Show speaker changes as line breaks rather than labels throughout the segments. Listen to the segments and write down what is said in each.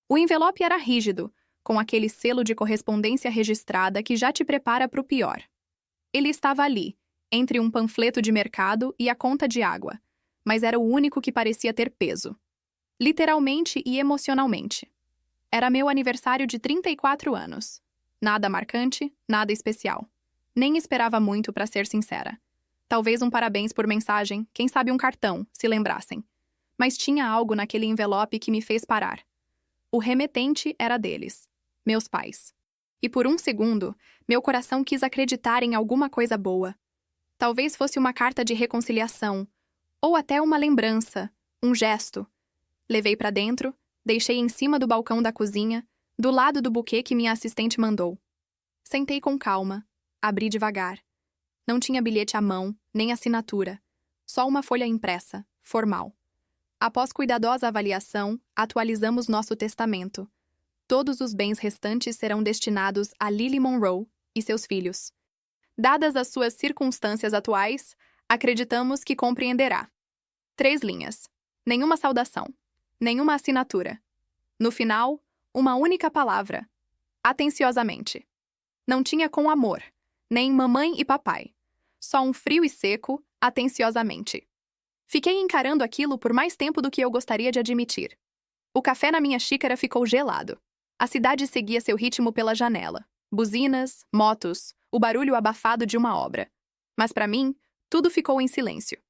O envelope era rígido, com aquele selo de correspondência registrada que já te prepara para o pior. Ele estava ali, entre um panfleto de mercado e a conta de água, mas era o único que parecia ter peso. Literalmente e emocionalmente. Era meu aniversário de 34 anos. Nada marcante, nada especial. Nem esperava muito, para ser sincera. Talvez um parabéns por mensagem, quem sabe um cartão, se lembrassem. Mas tinha algo naquele envelope que me fez parar. O remetente era deles, meus pais. E por um segundo, meu coração quis acreditar em alguma coisa boa. Talvez fosse uma carta de reconciliação, ou até uma lembrança, um gesto. Levei para dentro, deixei em cima do balcão da cozinha, do lado do buquê que minha assistente mandou. Sentei com calma, abri devagar. Não tinha bilhete à mão, nem assinatura. Só uma folha impressa, formal. Após cuidadosa avaliação, atualizamos nosso testamento. Todos os bens restantes serão destinados a Lily Monroe e seus filhos. Dadas as suas circunstâncias atuais, acreditamos que compreenderá. 3 linhas. Nenhuma saudação. Nenhuma assinatura. No final, uma única palavra. Atenciosamente. Não tinha com amor, nem mamãe e papai. Só um frio e seco, atenciosamente. Fiquei encarando aquilo por mais tempo do que eu gostaria de admitir. O café na minha xícara ficou gelado. A cidade seguia seu ritmo pela janela. Buzinas, motos, o barulho abafado de uma obra. Mas para mim, tudo ficou em silêncio.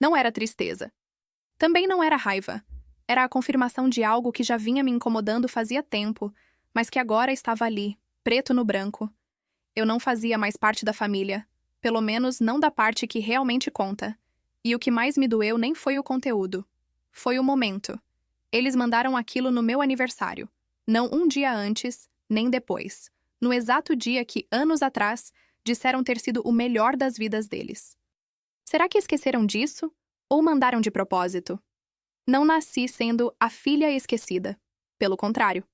Não era tristeza. Também não era raiva. Era a confirmação de algo que já vinha me incomodando fazia tempo, mas que agora estava ali, preto no branco. Eu não fazia mais parte da família, pelo menos não da parte que realmente conta. E o que mais me doeu nem foi o conteúdo. Foi o momento. Eles mandaram aquilo no meu aniversário. Não um dia antes, nem depois. No exato dia que, anos atrás, disseram ter sido o melhor das vidas deles. Será que esqueceram disso? Ou mandaram de propósito? Não nasci sendo a filha esquecida. Pelo contrário.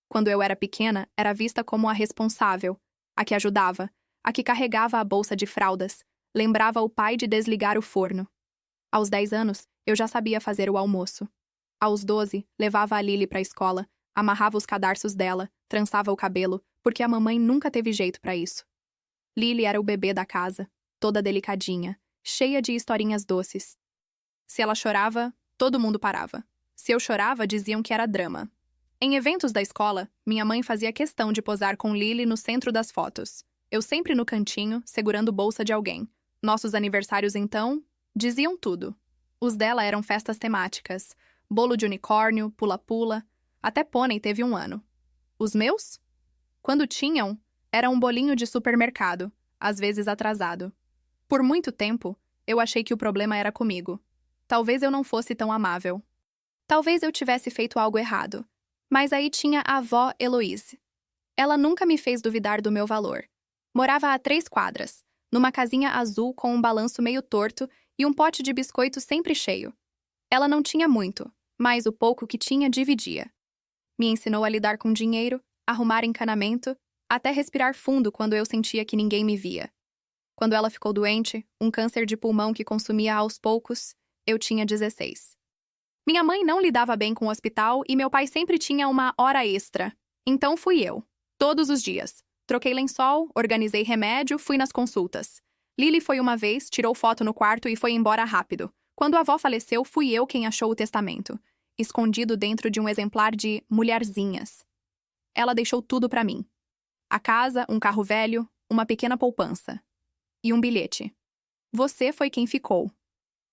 Quando eu era pequena, era vista como a responsável, a que ajudava, a que carregava a bolsa de fraldas, lembrava o pai de desligar o forno. Aos 10 anos, eu já sabia fazer o almoço. Aos 12, levava a Lily para a escola, amarrava os cadarços dela, trançava o cabelo, porque a mamãe nunca teve jeito para isso. Lily era o bebê da casa, toda delicadinha, cheia de historinhas doces. Se ela chorava, todo mundo parava. Se eu chorava, diziam que era drama. Em eventos da escola, minha mãe fazia questão de posar com Lily no centro das fotos. Eu sempre no cantinho, segurando bolsa de alguém. Nossos aniversários, então, diziam tudo. Os dela eram festas temáticas, bolo de unicórnio, pula-pula, até pônei teve um ano. Os meus? Quando tinham, era um bolinho de supermercado, às vezes atrasado. Por muito tempo, eu achei que o problema era comigo. Talvez eu não fosse tão amável. Talvez eu tivesse feito algo errado. Mas aí tinha a avó Heloise. Ela nunca me fez duvidar do meu valor. Morava a 3 quadras, numa casinha azul com um balanço meio torto e um pote de biscoito sempre cheio. Ela não tinha muito, mas o pouco que tinha dividia. Me ensinou a lidar com dinheiro, arrumar encanamento, até respirar fundo quando eu sentia que ninguém me via. Quando ela ficou doente, um câncer de pulmão que consumia aos poucos, eu tinha 16. Minha mãe não lidava bem com o hospital e meu pai sempre tinha uma hora extra. Então fui eu. Todos os dias. Troquei lençol, organizei remédio, fui nas consultas. Lily foi uma vez, tirou foto no quarto e foi embora rápido. Quando a avó faleceu, fui eu quem achou o testamento, escondido dentro de um exemplar de Mulherzinhas. Ela deixou tudo pra mim. A casa, um carro velho, uma pequena poupança. E um bilhete. Você foi quem ficou.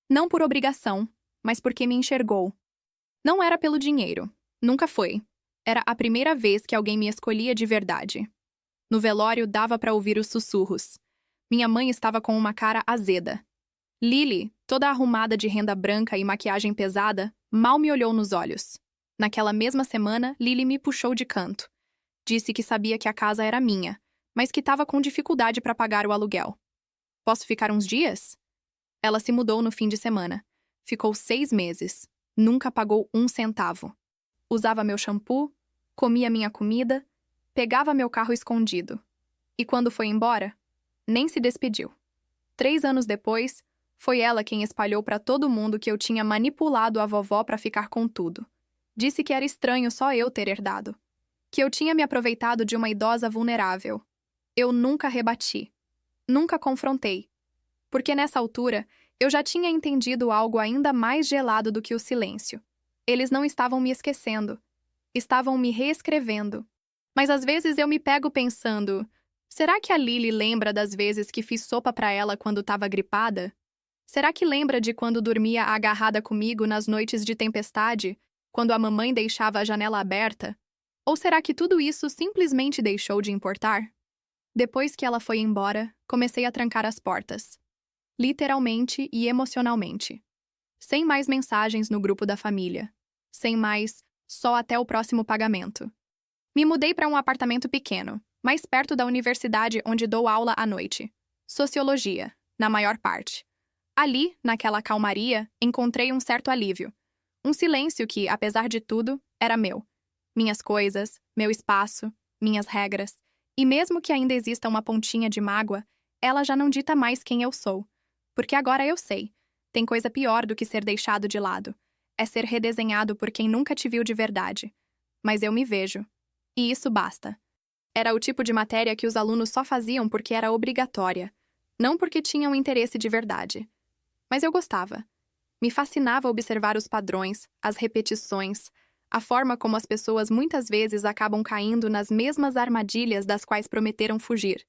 Não por obrigação, mas porque me enxergou. Não era pelo dinheiro. Nunca foi. Era a primeira vez que alguém me escolhia de verdade. No velório, dava pra ouvir os sussurros. Minha mãe estava com uma cara azeda. Lily, toda arrumada de renda branca e maquiagem pesada, mal me olhou nos olhos. Naquela mesma semana, Lily me puxou de canto. Disse que sabia que a casa era minha, mas que estava com dificuldade para pagar o aluguel. Posso ficar uns dias? Ela se mudou no fim de semana. Ficou 6 meses. Nunca pagou 1 centavo. Usava meu shampoo, comia minha comida, pegava meu carro escondido. E quando foi embora, nem se despediu. 3 anos depois, foi ela quem espalhou para todo mundo que eu tinha manipulado a vovó para ficar com tudo. Disse que era estranho só eu ter herdado. Que eu tinha me aproveitado de uma idosa vulnerável. Eu nunca rebati. Nunca confrontei. Porque nessa altura, eu já tinha entendido algo ainda mais gelado do que o silêncio. Eles não estavam me esquecendo. Estavam me reescrevendo. Mas às vezes eu me pego pensando, será que a Lily lembra das vezes que fiz sopa para ela quando estava gripada? Será que lembra de quando dormia agarrada comigo nas noites de tempestade, quando a mamãe deixava a janela aberta? Ou será que tudo isso simplesmente deixou de importar? Depois que ela foi embora, comecei a trancar as portas. Literalmente e emocionalmente. Sem mais mensagens no grupo da família. Sem mais, só até o próximo pagamento. Me mudei para um apartamento pequeno, mais perto da universidade onde dou aula à noite. Sociologia, na maior parte. Ali, naquela calmaria, encontrei um certo alívio. Um silêncio que, apesar de tudo, era meu. Minhas coisas, meu espaço, minhas regras. E mesmo que ainda exista uma pontinha de mágoa, ela já não dita mais quem eu sou. Porque agora eu sei. Tem coisa pior do que ser deixado de lado. É ser redesenhado por quem nunca te viu de verdade. Mas eu me vejo. E isso basta. Era o tipo de matéria que os alunos só faziam porque era obrigatória, não porque tinham interesse de verdade. Mas eu gostava. Me fascinava observar os padrões, as repetições, a forma como as pessoas muitas vezes acabam caindo nas mesmas armadilhas das quais prometeram fugir.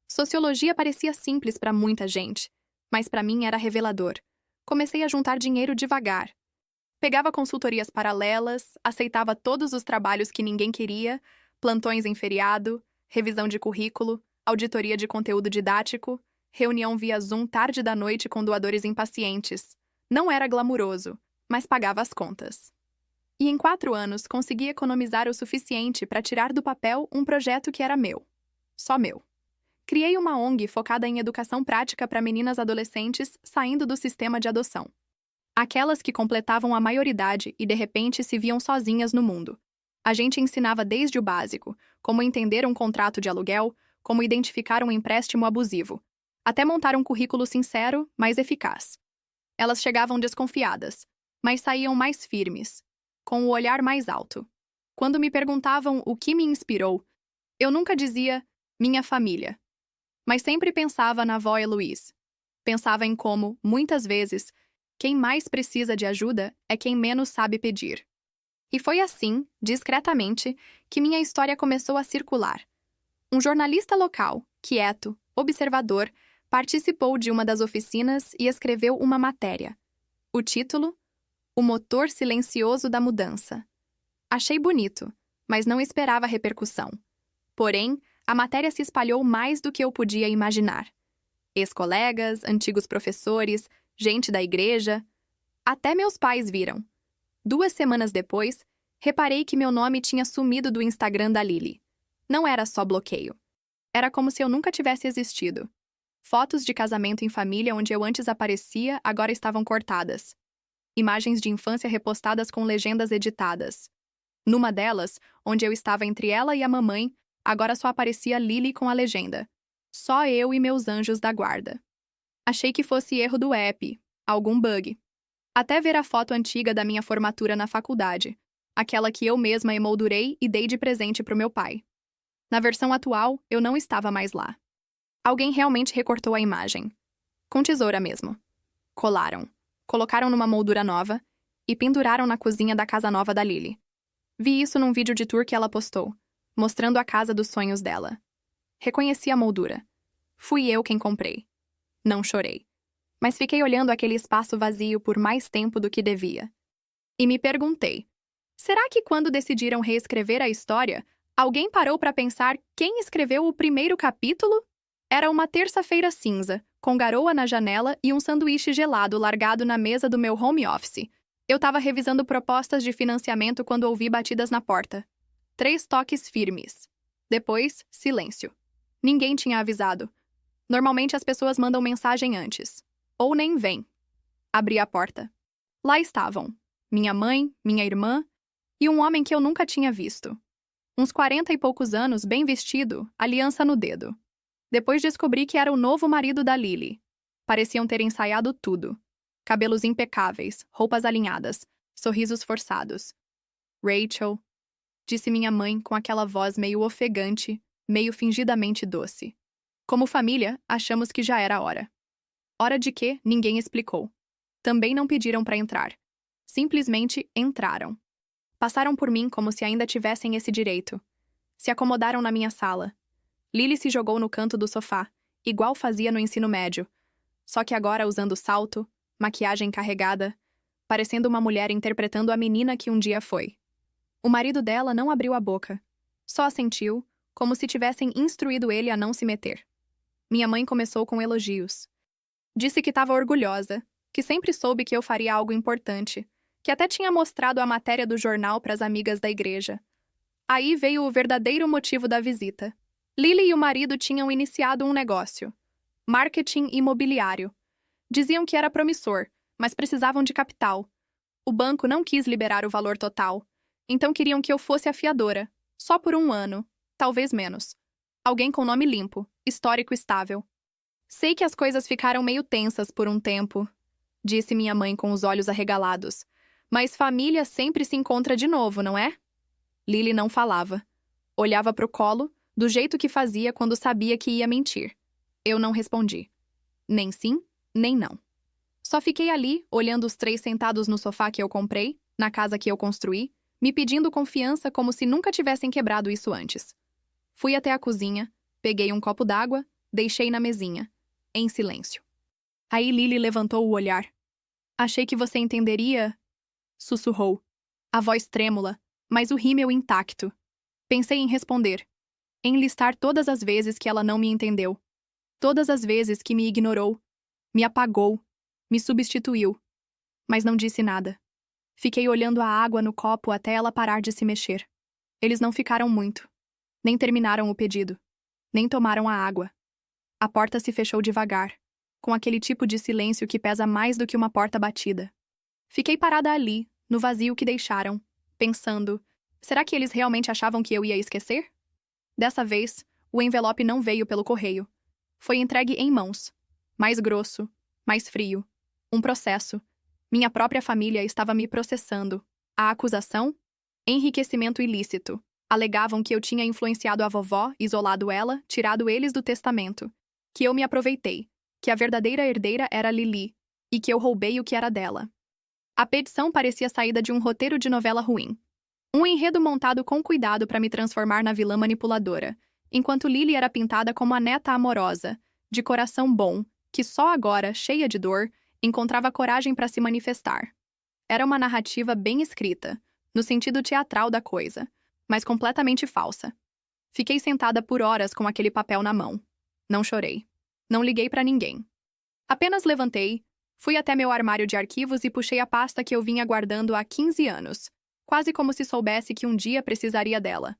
Sociologia parecia simples para muita gente, mas para mim era revelador. Comecei a juntar dinheiro devagar. Pegava consultorias paralelas, aceitava todos os trabalhos que ninguém queria, plantões em feriado, revisão de currículo, auditoria de conteúdo didático, reunião via Zoom tarde da noite com doadores impacientes. Não era glamuroso, mas pagava as contas. E em 4 anos consegui economizar o suficiente para tirar do papel um projeto que era meu. Só meu. Criei uma ONG focada em educação prática para meninas adolescentes saindo do sistema de adoção. Aquelas que completavam a maioridade e de repente se viam sozinhas no mundo. A gente ensinava desde o básico, como entender um contrato de aluguel, como identificar um empréstimo abusivo, até montar um currículo sincero, mas eficaz. Elas chegavam desconfiadas, mas saíam mais firmes, com o olhar mais alto. Quando me perguntavam o que me inspirou, eu nunca dizia minha família, mas sempre pensava na avó Heloise. Pensava em como, muitas vezes, quem mais precisa de ajuda é quem menos sabe pedir. E foi assim, discretamente, que minha história começou a circular. Um jornalista local, quieto, observador, participou de uma das oficinas e escreveu uma matéria. O título? O motor silencioso da mudança. Achei bonito, mas não esperava repercussão. Porém, a matéria se espalhou mais do que eu podia imaginar. Ex-colegas, antigos professores, gente da igreja. Até meus pais viram. 2 semanas depois, reparei que meu nome tinha sumido do Instagram da Lily. Não era só bloqueio. Era como se eu nunca tivesse existido. Fotos de casamento em família onde eu antes aparecia agora estavam cortadas. Imagens de infância repostadas com legendas editadas. Numa delas, onde eu estava entre ela e a mamãe, agora só aparecia Lily com a legenda. Só eu e meus anjos da guarda. Achei que fosse erro do app, algum bug. Até ver a foto antiga da minha formatura na faculdade, aquela que eu mesma emoldurei e dei de presente pro meu pai. Na versão atual, eu não estava mais lá. Alguém realmente recortou a imagem. Com tesoura mesmo. Colaram. Colocaram numa moldura nova e penduraram na cozinha da casa nova da Lily. Vi isso num vídeo de tour que ela postou, mostrando a casa dos sonhos dela. Reconheci a moldura. Fui eu quem comprei. Não chorei. Mas fiquei olhando aquele espaço vazio por mais tempo do que devia. E me perguntei, será que quando decidiram reescrever a história, alguém parou para pensar quem escreveu o primeiro capítulo? Era uma terça-feira cinza, com garoa na janela e um sanduíche gelado largado na mesa do meu home office. Eu estava revisando propostas de financiamento quando ouvi batidas na porta. 3 toques firmes. Depois, silêncio. Ninguém tinha avisado. Normalmente as pessoas mandam mensagem antes. Ou nem vêm. Abri a porta. Lá estavam. Minha mãe, minha irmã e um homem que eu nunca tinha visto. Uns 40 e poucos anos, bem vestido, aliança no dedo. Depois descobri que era o novo marido da Lily. Pareciam ter ensaiado tudo. Cabelos impecáveis, roupas alinhadas, sorrisos forçados. Rachel, disse minha mãe com aquela voz meio ofegante, meio fingidamente doce. Como família, achamos que já era hora. Hora de quê? Ninguém explicou. Também não pediram para entrar. Simplesmente entraram. Passaram por mim como se ainda tivessem esse direito. Se acomodaram na minha sala. Lily se jogou no canto do sofá, igual fazia no ensino médio, só que agora usando salto, maquiagem carregada, parecendo uma mulher interpretando a menina que um dia foi. O marido dela não abriu a boca. Só assentiu, como se tivessem instruído ele a não se meter. Minha mãe começou com elogios. Disse que estava orgulhosa, que sempre soube que eu faria algo importante, que até tinha mostrado a matéria do jornal para as amigas da igreja. Aí veio o verdadeiro motivo da visita. Lily e o marido tinham iniciado um negócio. Marketing imobiliário. Diziam que era promissor, mas precisavam de capital. O banco não quis liberar o valor total, então queriam que eu fosse a fiadora, só por 1 ano, talvez menos. Alguém com nome limpo, histórico estável. Sei que as coisas ficaram meio tensas por um tempo, disse minha mãe com os olhos arregalados. Mas família sempre se encontra de novo, não é? Lily não falava. Olhava para o colo, do jeito que fazia quando sabia que ia mentir. Eu não respondi. Nem sim, nem não. Só fiquei ali, olhando os 3 sentados no sofá que eu comprei, na casa que eu construí, me pedindo confiança como se nunca tivessem quebrado isso antes. Fui até a cozinha, peguei um copo d'água, deixei na mesinha, em silêncio. Aí Lily levantou o olhar. Achei que você entenderia, sussurrou. A voz trêmula, mas o rímel intacto. Pensei em responder, em listar todas as vezes que ela não me entendeu. Todas as vezes que me ignorou, me apagou, me substituiu. Mas não disse nada. Fiquei olhando a água no copo até ela parar de se mexer. Eles não ficaram muito. Nem terminaram o pedido. Nem tomaram a água. A porta se fechou devagar, com aquele tipo de silêncio que pesa mais do que uma porta batida. Fiquei parada ali, no vazio que deixaram, pensando, será que eles realmente achavam que eu ia esquecer? Dessa vez, o envelope não veio pelo correio. Foi entregue em mãos. Mais grosso, mais frio. Um processo. Minha própria família estava me processando. A acusação? Enriquecimento ilícito. Alegavam que eu tinha influenciado a vovó, isolado ela, tirado eles do testamento. Que eu me aproveitei. Que a verdadeira herdeira era Lily. E que eu roubei o que era dela. A petição parecia saída de um roteiro de novela ruim. Um enredo montado com cuidado para me transformar na vilã manipuladora, enquanto Lily era pintada como a neta amorosa, de coração bom, que só agora, cheia de dor, encontrava coragem para se manifestar. Era uma narrativa bem escrita, no sentido teatral da coisa, mas completamente falsa. Fiquei sentada por horas com aquele papel na mão. Não chorei. Não liguei para ninguém. Apenas levantei, fui até meu armário de arquivos e puxei a pasta que eu vinha guardando há 15 anos, quase como se soubesse que um dia precisaria dela.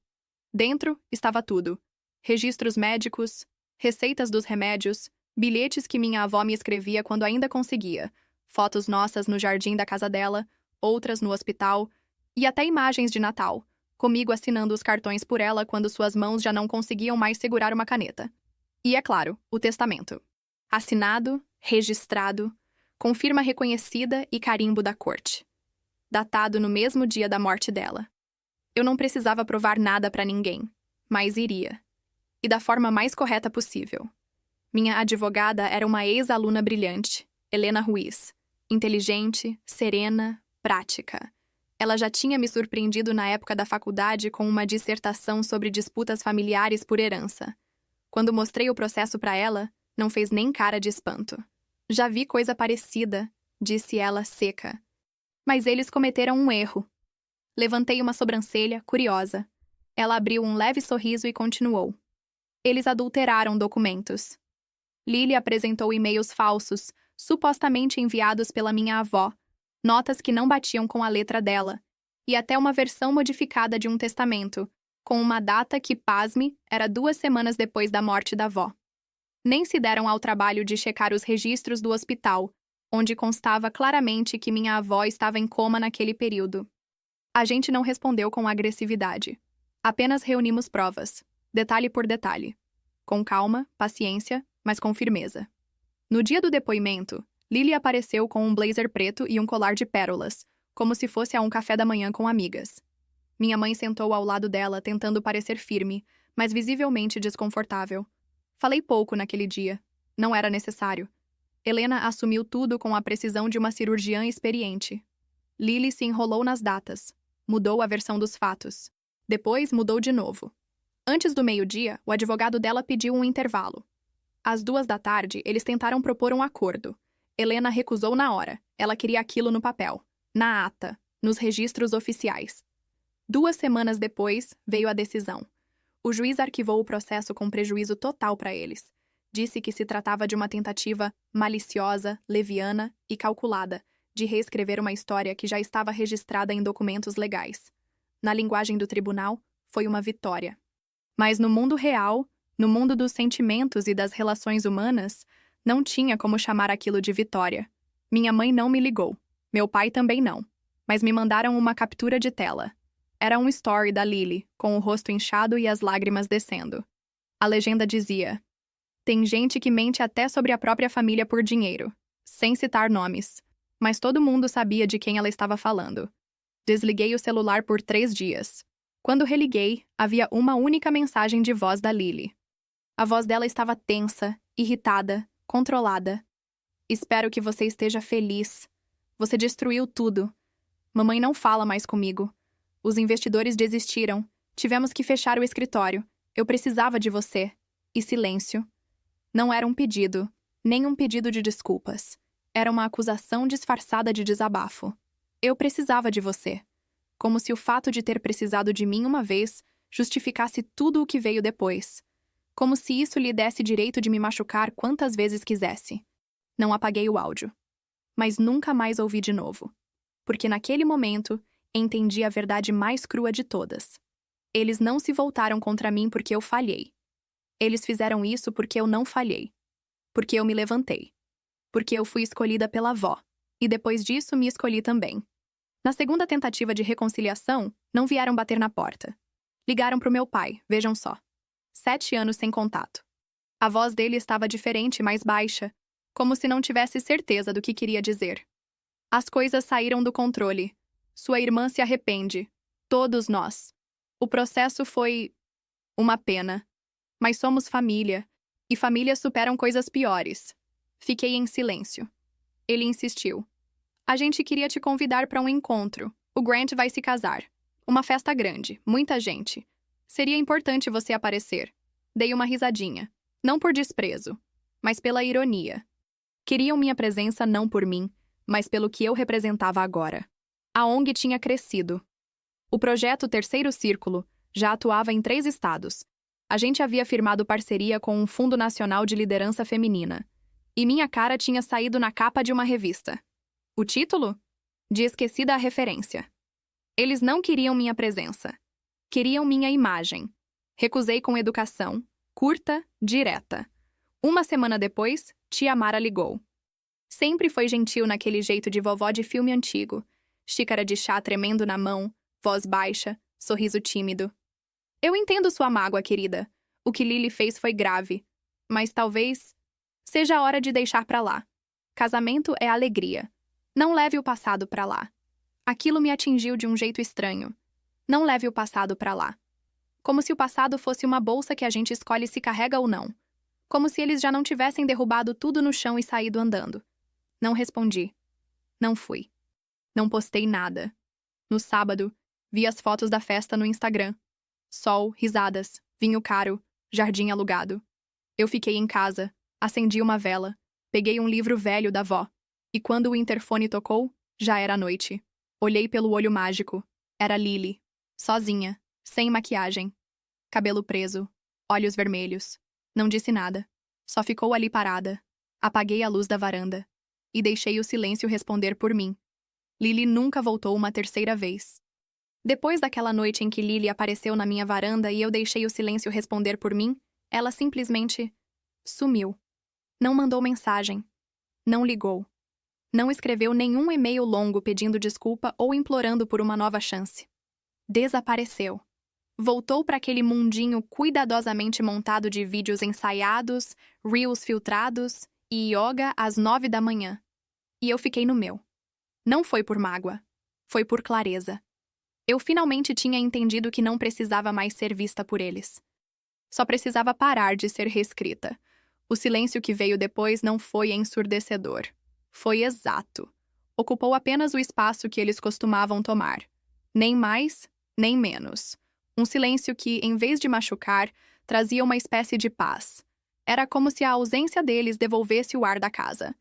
Dentro estava tudo. Registros médicos, receitas dos remédios, bilhetes que minha avó me escrevia quando ainda conseguia, fotos nossas no jardim da casa dela, outras no hospital, e até imagens de Natal, comigo assinando os cartões por ela quando suas mãos já não conseguiam mais segurar uma caneta. E, é claro, o testamento. Assinado, registrado, com firma reconhecida e carimbo da corte. Datado no mesmo dia da morte dela. Eu não precisava provar nada para ninguém, mas iria. E da forma mais correta possível. Minha advogada era uma ex-aluna brilhante, Helena Ruiz. Inteligente, serena, prática. Ela já tinha me surpreendido na época da faculdade com uma dissertação sobre disputas familiares por herança. Quando mostrei o processo para ela, não fez nem cara de espanto. Já vi coisa parecida, disse ela seca. Mas eles cometeram um erro. Levantei uma sobrancelha, curiosa. Ela abriu um leve sorriso e continuou. Eles adulteraram documentos. Lily apresentou e-mails falsos, supostamente enviados pela minha avó, notas que não batiam com a letra dela, e até uma versão modificada de um testamento, com uma data que, pasme, era 2 semanas depois da morte da avó. Nem se deram ao trabalho de checar os registros do hospital, onde constava claramente que minha avó estava em coma naquele período. A gente não respondeu com agressividade. Apenas reunimos provas, detalhe por detalhe. Com calma, paciência, mas com firmeza. No dia do depoimento, Lily apareceu com um blazer preto e um colar de pérolas, como se fosse a um café da manhã com amigas. Minha mãe sentou ao lado dela, tentando parecer firme, mas visivelmente desconfortável. Falei pouco naquele dia. Não era necessário. Helena assumiu tudo com a precisão de uma cirurgiã experiente. Lily se enrolou nas datas. Mudou a versão dos fatos. Depois mudou de novo. Antes do meio-dia, o advogado dela pediu um intervalo. Às 2 da tarde, eles tentaram propor um acordo. Helena recusou na hora. Ela queria aquilo no papel, na ata, nos registros oficiais. 2 semanas depois, veio a decisão. O juiz arquivou o processo com prejuízo total para eles. Disse que se tratava de uma tentativa maliciosa, leviana e calculada de reescrever uma história que já estava registrada em documentos legais. Na linguagem do tribunal, foi uma vitória. Mas no mundo real, no mundo dos sentimentos e das relações humanas, não tinha como chamar aquilo de vitória. Minha mãe não me ligou. Meu pai também não. Mas me mandaram uma captura de tela. Era um story da Lily, com o rosto inchado e as lágrimas descendo. A legenda dizia: "Tem gente que mente até sobre a própria família por dinheiro", sem citar nomes. Mas todo mundo sabia de quem ela estava falando. Desliguei o celular por 3 dias. Quando religuei, havia uma única mensagem de voz da Lily. A voz dela estava tensa, irritada, controlada. "Espero que você esteja feliz. Você destruiu tudo. Mamãe não fala mais comigo. Os investidores desistiram. Tivemos que fechar o escritório. Eu precisava de você." E silêncio. Não era um pedido, nem um pedido de desculpas. Era uma acusação disfarçada de desabafo. Eu precisava de você. Como se o fato de ter precisado de mim uma vez justificasse tudo o que veio depois. Como se isso lhe desse direito de me machucar quantas vezes quisesse. Não apaguei o áudio. Mas nunca mais ouvi de novo. Porque naquele momento, entendi a verdade mais crua de todas. Eles não se voltaram contra mim porque eu falhei. Eles fizeram isso porque eu não falhei. Porque eu me levantei. Porque eu fui escolhida pela avó. E depois disso me escolhi também. Na segunda tentativa de reconciliação, não vieram bater na porta. Ligaram pro meu pai, vejam só. 7 anos sem contato. A voz dele estava diferente, mais baixa, como se não tivesse certeza do que queria dizer. As coisas saíram do controle. Sua irmã se arrepende. Todos nós. O processo foi uma pena. Mas somos família, e famílias superam coisas piores. Fiquei em silêncio. Ele insistiu. "A gente queria te convidar para um encontro. O Grant vai se casar. Uma festa grande, muita gente. Seria importante você aparecer." Dei uma risadinha. Não por desprezo, mas pela ironia. Queriam minha presença não por mim, mas pelo que eu representava agora. A ONG tinha crescido. O projeto Terceiro Círculo já atuava em 3 estados. A gente havia firmado parceria com um Fundo Nacional de Liderança Feminina. E minha cara tinha saído na capa de uma revista. O título? De esquecida a referência. Eles não queriam minha presença. Queriam minha imagem. Recusei com educação, curta, direta. 1 semana depois, tia Mara ligou. Sempre foi gentil naquele jeito de vovó de filme antigo. Xícara de chá tremendo na mão, voz baixa, sorriso tímido. "Eu entendo sua mágoa, querida. O que Lily fez foi grave. Mas talvez seja a hora de deixar pra lá. Casamento é alegria. Não leve o passado pra lá. Aquilo me atingiu de um jeito estranho. Não leve o passado pra lá." Como se o passado fosse uma bolsa que a gente escolhe se carrega ou não. Como se eles já não tivessem derrubado tudo no chão e saído andando. Não respondi. Não fui. Não postei nada. No sábado, vi as fotos da festa no Instagram. Sol, risadas, vinho caro, jardim alugado. Eu fiquei em casa, acendi uma vela, peguei um livro velho da avó. E quando o interfone tocou, já era noite. Olhei pelo olho mágico. Era Lily. Sozinha, sem maquiagem. Cabelo preso, olhos vermelhos. Não disse nada. Só ficou ali parada. Apaguei a luz da varanda. E deixei o silêncio responder por mim. Lily nunca voltou uma terceira vez. Depois daquela noite em que Lily apareceu na minha varanda e eu deixei o silêncio responder por mim, ela simplesmente sumiu. Não mandou mensagem. Não ligou. Não escreveu nenhum e-mail longo pedindo desculpa ou implorando por uma nova chance. Desapareceu. Voltou para aquele mundinho cuidadosamente montado de vídeos ensaiados, reels filtrados e yoga às 9 da manhã. E eu fiquei no meu. Não foi por mágoa. Foi por clareza. Eu finalmente tinha entendido que não precisava mais ser vista por eles. Só precisava parar de ser reescrita. O silêncio que veio depois não foi ensurdecedor. Foi exato. Ocupou apenas o espaço que eles costumavam tomar. Nem mais, nem menos. Um silêncio que, em vez de machucar, trazia uma espécie de paz. Era como se a ausência deles devolvesse o ar da casa.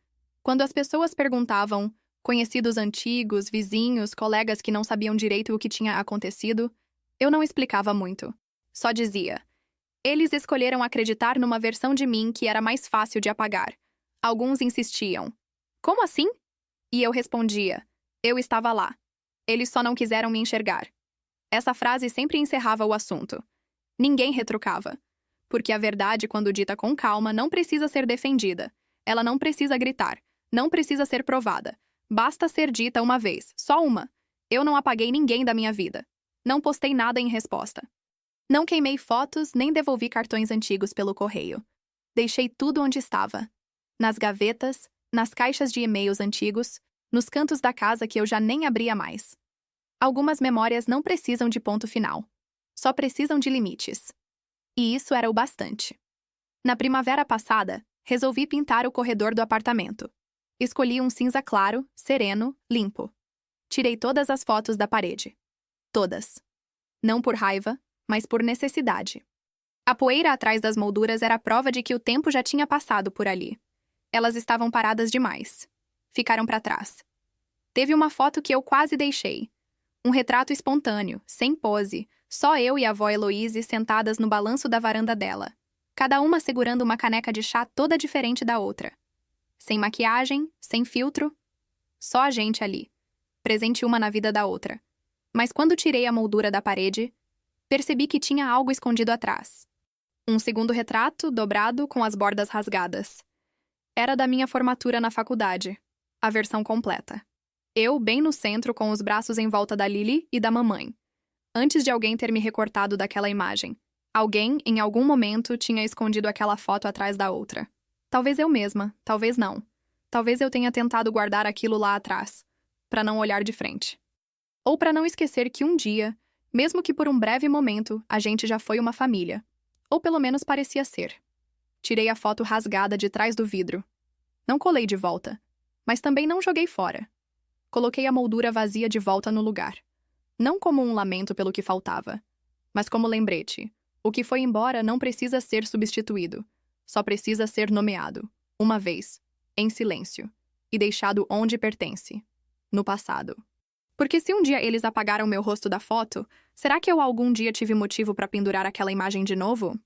Quando as pessoas perguntavam, conhecidos antigos, vizinhos, colegas que não sabiam direito o que tinha acontecido, eu não explicava muito. Só dizia: eles escolheram acreditar numa versão de mim que era mais fácil de apagar. Alguns insistiam: como assim? E eu respondia: eu estava lá. Eles só não quiseram me enxergar. Essa frase sempre encerrava o assunto. Ninguém retrucava. Porque a verdade, quando dita com calma, não precisa ser defendida. Ela não precisa gritar. Não precisa ser provada. Basta ser dita uma vez, só uma. Eu não apaguei ninguém da minha vida. Não postei nada em resposta. Não queimei fotos, nem devolvi cartões antigos pelo correio. Deixei tudo onde estava. Nas gavetas, nas caixas de e-mails antigos, nos cantos da casa que eu já nem abria mais. Algumas memórias não precisam de ponto final. Só precisam de limites. E isso era o bastante. Na primavera passada, resolvi pintar o corredor do apartamento. Escolhi um cinza claro, sereno, limpo. Tirei todas as fotos da parede. Todas. Não por raiva, mas por necessidade. A poeira atrás das molduras era prova de que o tempo já tinha passado por ali. Elas estavam paradas demais. Ficaram para trás. Teve uma foto que eu quase deixei. Um retrato espontâneo, sem pose, só eu e a avó Heloise sentadas no balanço da varanda dela, cada uma segurando uma caneca de chá toda diferente da outra. Sem maquiagem, sem filtro, só a gente ali, presente uma na vida da outra. Mas quando tirei a moldura da parede, percebi que tinha algo escondido atrás. Um segundo retrato, dobrado, com as bordas rasgadas. Era da minha formatura na faculdade, a versão completa. Eu, bem no centro, com os braços em volta da Lily e da mamãe. Antes de alguém ter me recortado daquela imagem. Alguém, em algum momento, tinha escondido aquela foto atrás da outra. Talvez eu mesma, talvez não. Talvez eu tenha tentado guardar aquilo lá atrás, para não olhar de frente. Ou para não esquecer que um dia, mesmo que por um breve momento, a gente já foi uma família. Ou pelo menos parecia ser. Tirei a foto rasgada de trás do vidro. Não colei de volta, mas também não joguei fora. Coloquei a moldura vazia de volta no lugar. Não como um lamento pelo que faltava, mas como lembrete. O que foi embora não precisa ser substituído. Só precisa ser nomeado, uma vez, em silêncio, e deixado onde pertence, no passado. Porque se um dia eles apagaram meu rosto da foto, será que eu algum dia tive motivo para pendurar aquela imagem de novo?